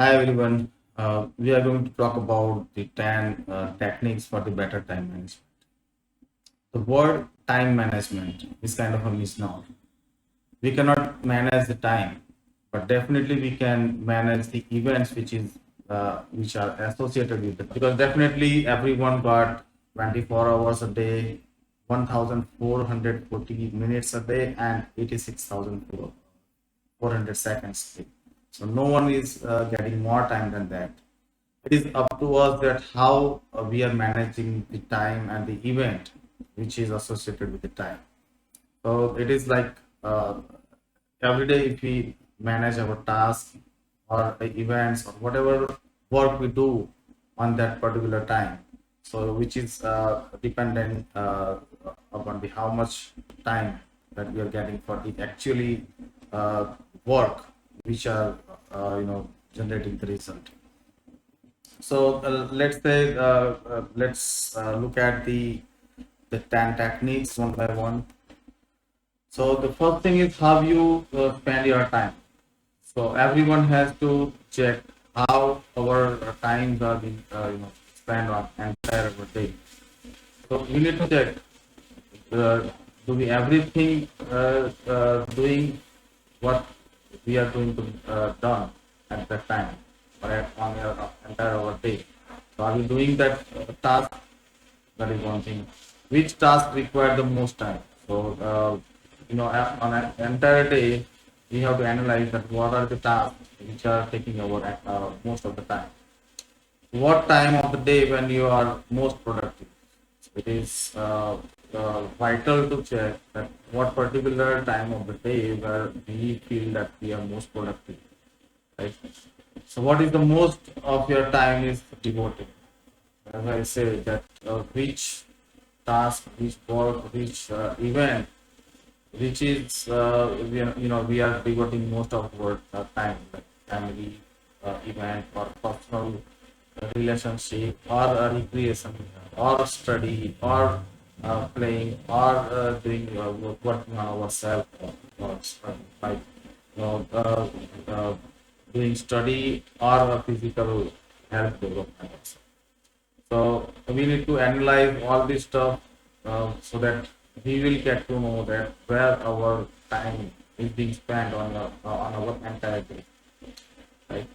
Hi everyone. We are going to talk about the 10 techniques for the better time management. The word time management is kind of a misnomer. We cannot manage the time, but definitely we can manage the events which are associated with it. Because definitely everyone got 24 hours a day, 1,440 minutes a day, and 86,400 seconds a day. So no one is getting more time than that. It is up to us that how we are managing the time and the event which is associated with the time. So it is like every day if we manage our tasks or the events or whatever work we do on that particular time, so which is dependent upon the how much time that we are getting for the actually uh, work which are generating the result. So let's look at the 10 techniques one by one. So the first thing is how you spend your time. So everyone has to check how our times are being spent on entire day. So we need to check uh, do we everything doing what we are going to done at that time or on your entire our day. So are we doing that task? That is one thing. Which task require the most time? So on an entire day, we have to analyze that what are the tasks which are taking our most of the time. What time of the day when you are most productive? It is vital to check that what particular time of the day where we feel that we are most productive, right? So what is the most of your time is devoted? As I say that which task, which work, which event, which is we are devoting most of our time, like family event or personal relationship or recreation or study or playing or doing working on ourselves or like doing study or physical health development. So we need to analyze all this stuff so that we will get to know that where our time is being spent on our entire day, right?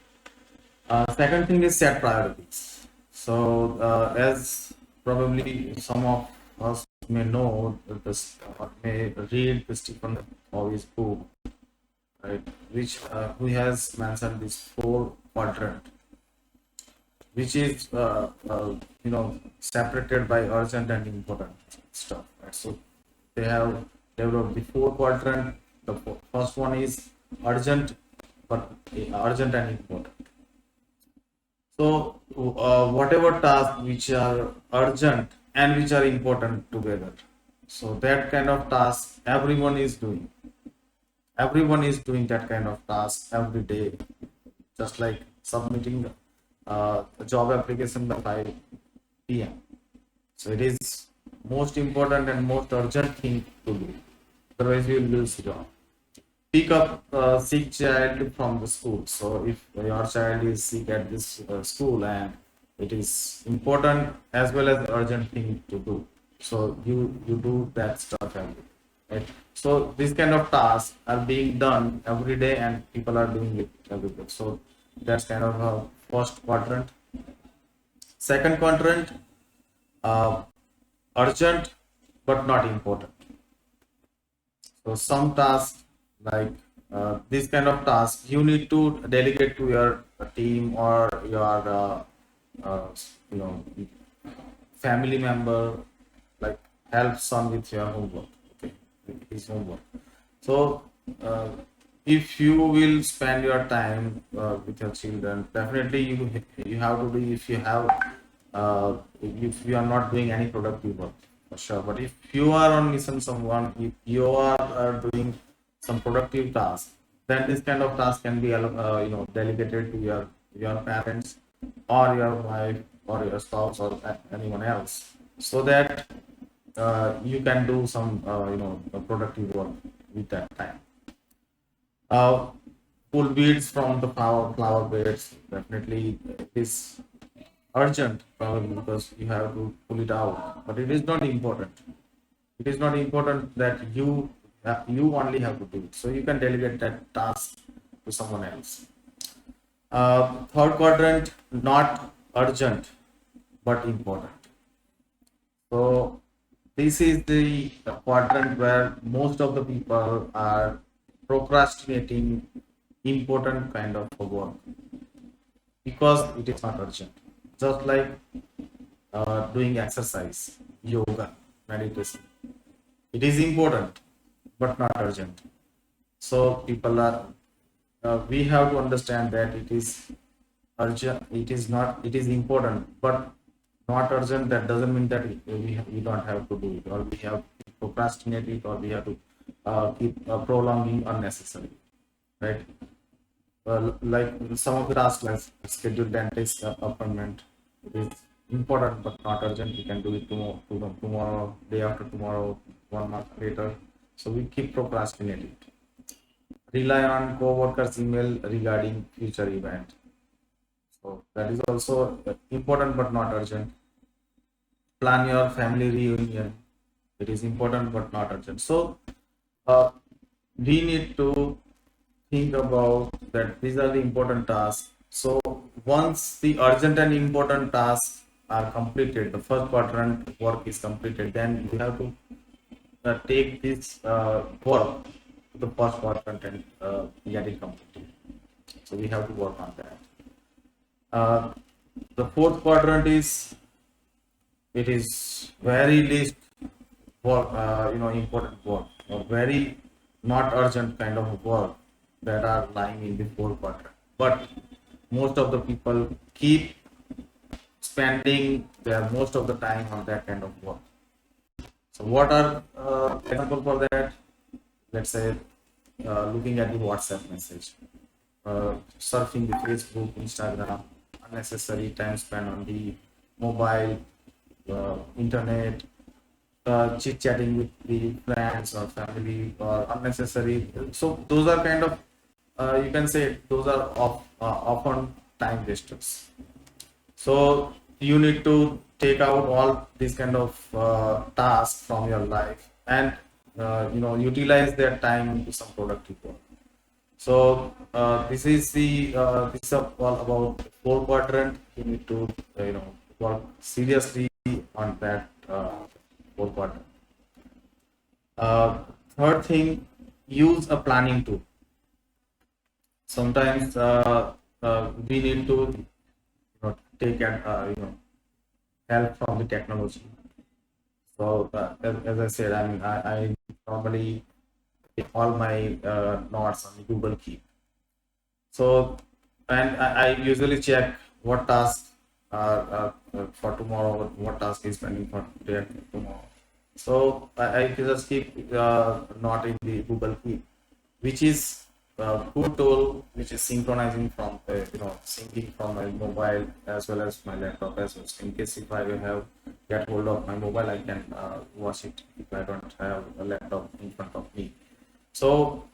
Second thing is set priorities. So as probably some of us may know this or may read the Stephen Covey's book, right, which who has mentioned this four quadrant, which is separated by urgent and important stuff. Right? So they have developed the four quadrant. The first one is urgent, but urgent and important. So whatever tasks which are urgent and which are important together. So that kind of task everyone is doing. Everyone is doing that kind of task every day, just like submitting a job application by 5 p.m. So it is most important and most urgent thing to do. Otherwise, you will lose your job. Pick up sick child from the school. So if your child is sick at this school and it is important as well as urgent thing to do. So you do that stuff every day. Right? So these kind of tasks are being done every day and people are doing it every day. So that's kind of a first quadrant. Second quadrant, uh, urgent but not important. So some tasks like this kind of tasks you need to delegate to your team or your uh, you know family member, like help son with your homework, okay, with his homework. So uh, if you will spend your time with your children, definitely you have to do if you have if you are not doing any productive work for sure. But if you are on mission someone, if you are doing some productive task, then this kind of task can be delegated to your parents or your wife or your spouse or anyone else, so that you can do some productive work with that time. Uh, pull weeds from the flower beds. Definitely it is urgent, probably because you have to pull it out. But it is not important. It is not important that you only have to do it. So you can delegate that task to someone else. Third quadrant, not urgent but important. So this is the quadrant where most of the people are procrastinating important kind of work because it is not urgent. Just like doing exercise, yoga, meditation. It is important but not urgent. So people are we have to understand that it is urgent, it is not, it is important but not urgent. That doesn't mean that we don't have to do it, or we have to procrastinate it, or we have to keep prolonging unnecessarily, right? Like some of the tasks, like schedule dentist appointment, it is important but not urgent. We can do it tomorrow, day after tomorrow, 1 month later. So we keep procrastinating. Rely on co-workers email regarding future event. So that is also important but not urgent. Plan your family reunion. It is important but not urgent. So uh, we need to think about that these are the important tasks. So once the urgent and important tasks are completed, the first quadrant work is completed, then you have to take this work to the first quadrant and get it completed. So we have to work on that. The fourth quadrant is, it is very least work, important work, or very not urgent kind of work that are lying in the fourth quadrant. But most of the people keep spending their most of the time on that kind of work. So what are example for that? Let's say looking at the WhatsApp message, surfing the Facebook, Instagram, unnecessary time spent on the mobile, internet, chit chatting with the friends or family, or unnecessary. So those are kind of you can say those are often time wasters. So you need to take out all these kind of tasks from your life and utilize their time into some productive work. So this is all about the four quadrant. You need to work seriously on that four quadrant. Uh, Third thing, use a planning tool. Sometimes we need to take help from the technology. So as I said, I normally take all my notes on Google Keep. So and I usually check what tasks are for tomorrow, what task is pending for today and tomorrow. So I just keep not in the Google Keep, which is a good tool, which is synchronizing from syncing from my mobile as well as my laptop as well. So in case if I will have get hold of my mobile, I can watch it if I don't have a laptop in front of me. So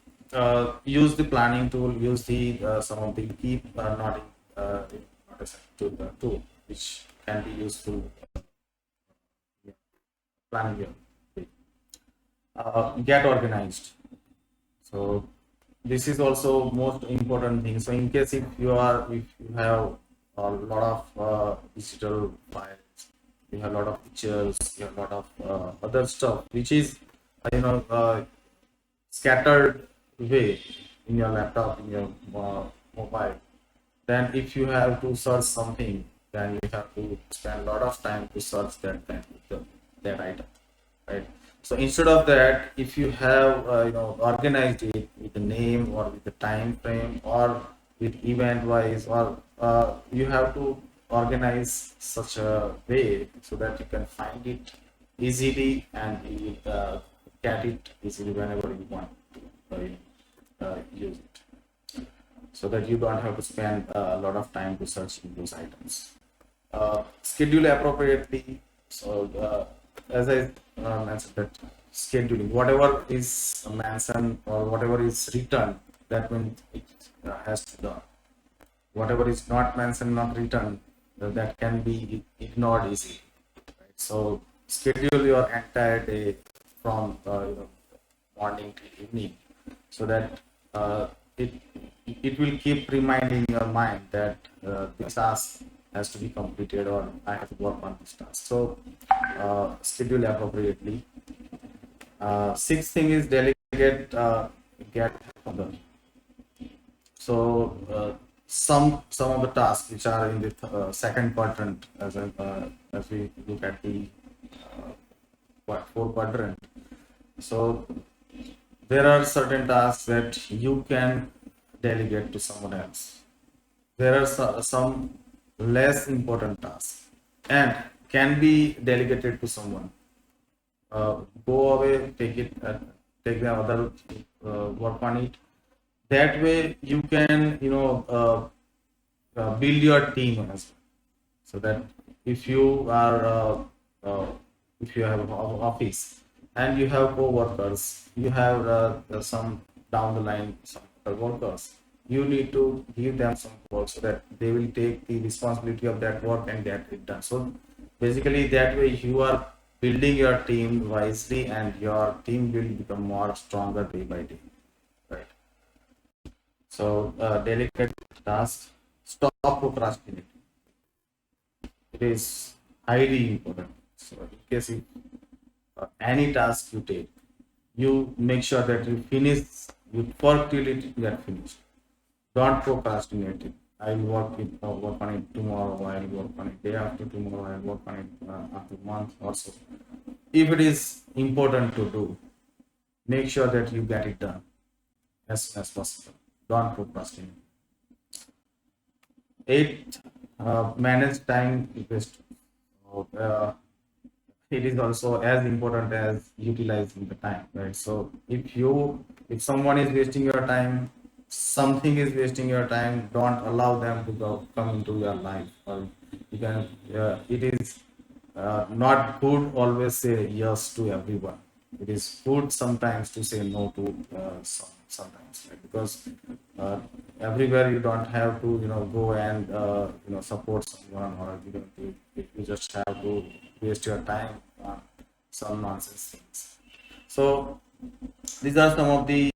use the planning tool, use the some of the keep noting tool, which can be useful planning your day. Get organized. So this is also most important thing. So in case if you have a lot of digital files, you have a lot of pictures, you have a lot of other stuff which is scattered way in your laptop, in your mobile, then if you have to search something, then you have to spend a lot of time to search that item, right? So instead of that, if you have organized it with the name or with the time frame or with event wise, or you have to organize such a way so that you can find it easily and you get it easily whenever you want to use it, so that you don't have to spend a lot of time to search those items. Schedule appropriately. So as I mentioned, that scheduling whatever is mentioned or whatever is written, that means has to done. Whatever is not mentioned, not written, that can be ignored easily. Right? So schedule your entire day from morning till evening, so that uh, it it will keep reminding your mind that this task has to be completed, or I have to work on this task. So schedule appropriately. Sixth thing is delegate, get other. So some of the tasks which are in the second quadrant, as we look at the fourth quadrant. So there are certain tasks that you can delegate to someone else. There are some less important tasks and can be delegated to someone. Go away, take the other work on it. That way you can build your team as well. So that if you are if you have an office and you have co-workers, you have some down the line some other workers, you need to give them some work so that they will take the responsibility of that work and get it done. So basically that way you are building your team wisely, and your team will become more stronger day by day, right? So delegate tasks, stop procrastinating. It is highly important. So in case if any task you take, you make sure that you finish, you work till it get finished. Don't procrastinate it. I'll work on it tomorrow. I'll work on it day after tomorrow. I'll work on it after a month or so. If it is important to do, make sure that you get it done as soon as possible. Don't procrastinate. Eight, manage time waste. So, it is also as important as utilizing the time, right? So if someone is wasting your time, something is wasting your time, don't allow them to come into your life. Or you can it is not good always say yes to everyone. It is good sometimes to say no to sometimes, right? Because uh, everywhere you don't have to go and support someone, or you just have to waste your time on some nonsense things. So these are some of the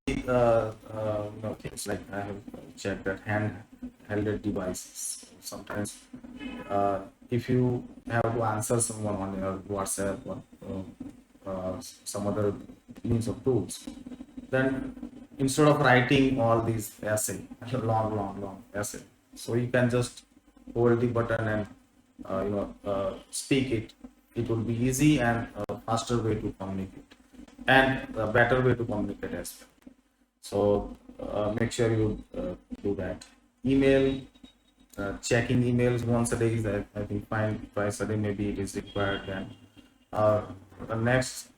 things, like I have checked that handheld devices. Sometimes if you have to answer someone on your WhatsApp or some other means of tools, then instead of writing all these essay, long essay, so you can just hold the button and speak it. It will be easy and faster way to communicate, and a better way to communicate as well. So make sure you do that. Email, checking emails once a day is, I think, fine. Twice a day maybe it is required. Then the next,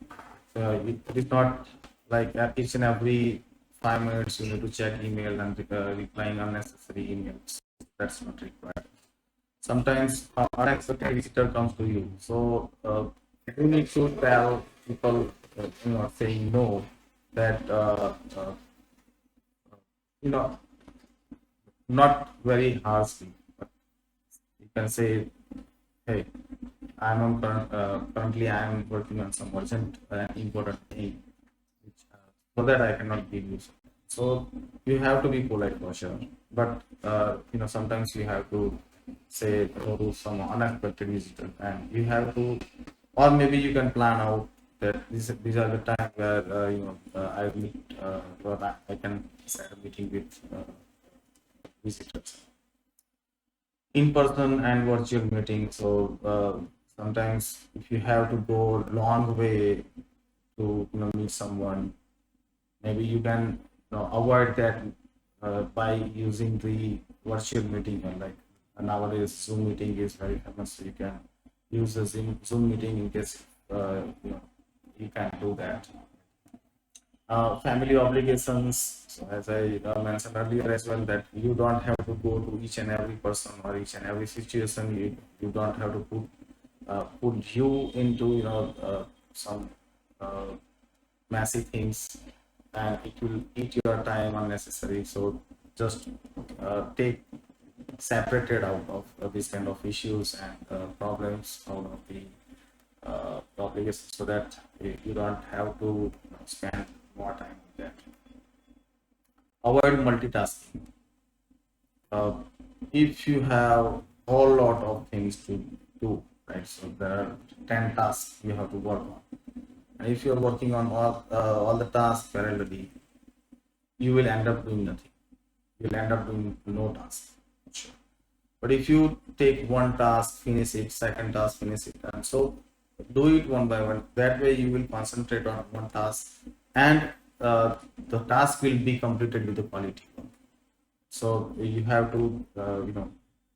it is not like each and every 5 minutes you need to check email and replying unnecessary emails. That's not required. Sometimes unexpected visitor comes to you, so you need to tell people, saying no, that you know not very harshly, but you can say, hey, currently I am working on some urgent important thing, which, so that I cannot give you. So you have to be polite for sure, but sometimes you have to say no to some unexpected visitor, and you have to, or maybe you can plan out that these are the time where I meet, or I can set a meeting with visitors, in person and virtual meeting. So sometimes if you have to go long way to meet someone, maybe you can avoid that by using the virtual meeting. And like nowadays Zoom meeting is very famous, so you can use the Zoom meeting in case you can do that. Family obligations. So as I mentioned earlier as well, that you don't have to go to each and every person or each and every situation. You don't have to put you into some messy things, and it will eat your time unnecessary. So just take separated out of these kind of issues and problems out of the topics, so that you don't have to spend more time on that. Avoid multitasking. uh, if you have a whole lot of things to do, right? So there are 10 tasks you have to work on. And if you're working on all the tasks parallelly, you will end up doing nothing. You'll end up doing no task. Sure. But if you take one task, finish it, second task, finish it, and so do it one by one. That way you will concentrate on one task, and the task will be completed with the quality. So you have to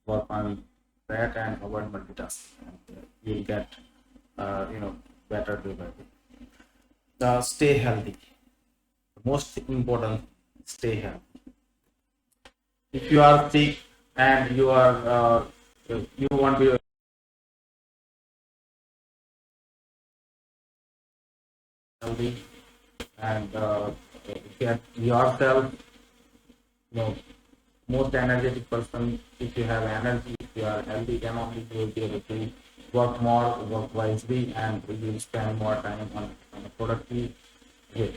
work on that and avoid multitasking, and you'll get better day by day. Stay healthy. The most important, stay healthy. If you are sick and you want to be healthy, and get yourself, most energetic person. If you have energy, if you are healthy, then only you will be able to work more, work wisely, and you will spend more time on a productive way.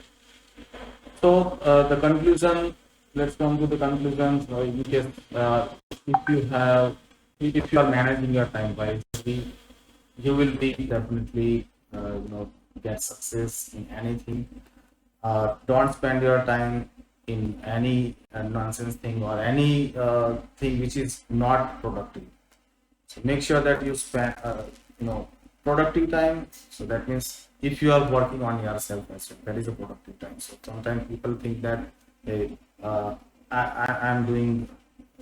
So the conclusion. Let's come to the conclusion. So in case if you have, if you are managing your time wisely, you will be definitely get success in anything. Don't spend your time in any nonsense thing or any thing which is not productive. So make sure that you spend productive time. So that means if you are working on yourself as well, that is a productive time. So sometimes people think that, hey, I'm doing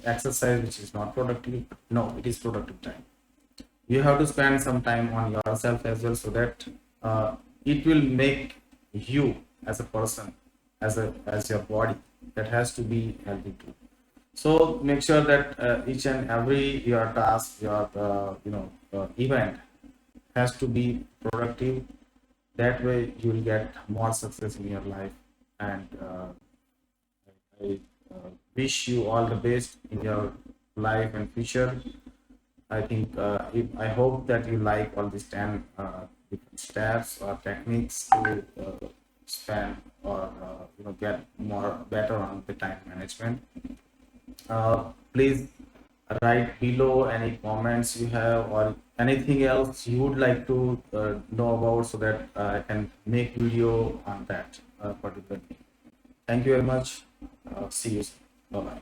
exercise which is not productive. No, it is productive time. You have to spend some time on yourself as well, so that it will make you as a person, as your body, that has to be healthy too. So make sure that each and every your task, your event has to be productive. That way you will get more success in your life. And I wish you all the best in your life and future. I think I hope that you like all these 10 different steps or techniques to spend or get more better on the time management. Please write below any comments you have or anything else you would like to know about, so that I can make video on that particular thing. Thank you very much. See you soon. Bye bye.